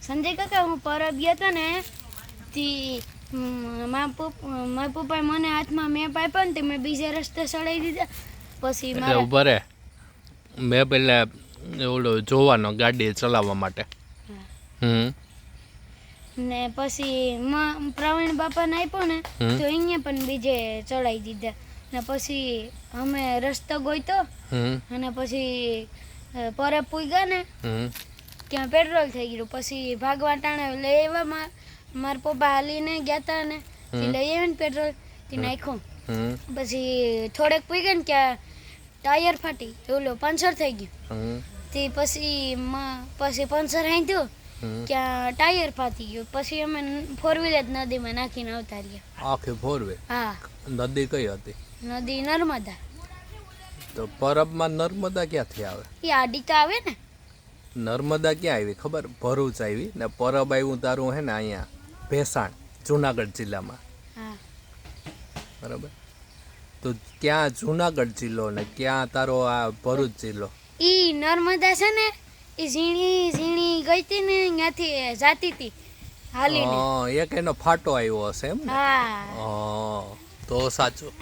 સંજય કાકા હું પરબ ગયો હતો ને તી મારા પપ્પાએ મને હાથમાં મેપ આપ્યો ને તે મેં બીજા રસ્તે ચડાવી દીધા. પછી એટલે મારા ઉભા રહે, મેં પહેલા ઓલો જોવાનો ગાડી ચલાવવા માટે. ને પછી પ્રવીણ બાપાને આપ્યો ને તો અહીંયા પણ બીજે ચડાવી દીધા. ને પછી અમે રસ્તો ગોઈતો અને પછી પરબ પૂગ્યા ને ત્યાં પેટ્રોલ થઈ ગયું. પછી ભાગવા ટાણે લઈ આવ્યા મારા પપ્પા હાલીને ગયા હતા ને લઈ આવ્યા ને પેટ્રોલ તે નાખ્યું. પછી થોડેક પૂગ્યા ને ત્યાં ટાયર ફાટી ઓલો પંચર થઈ ગયું. તે પછી પંચર હાંધ્યું ત્યાં ટાયર ફાટી ગયું. પછી અમે 4 વ્હીલર નદીમાં નાખીને આવતા રહ્યા. આખી 4 વ્હીલ? હા. નદી કઈ હતી? નદી નર્મદા. તો પરબમાં નર્મદા ક્યાંથી આવે? એ આડી તો આવે ને. નર્મદા ક્યાં આવી ખબર? ભરૂચ આવી ને પરબ આવ્યું તારું હે ને અહીંયા ભેસાણ, જુનાગઢ જિલ્લામાં. હા. બરાબર. તો ક્યાં જુનાગઢ જિલ્લો ને ક્યાં તારો આ ભરૂચ જિલ્લો? ઈ નર્મદા છે ને એ ઝીણી ગઈ હતી ને ત્યાંથી જાતી હતી હાલીને. એક એનો ફાટો આવ્યો હશે એમ ને? હા. તો સાચું.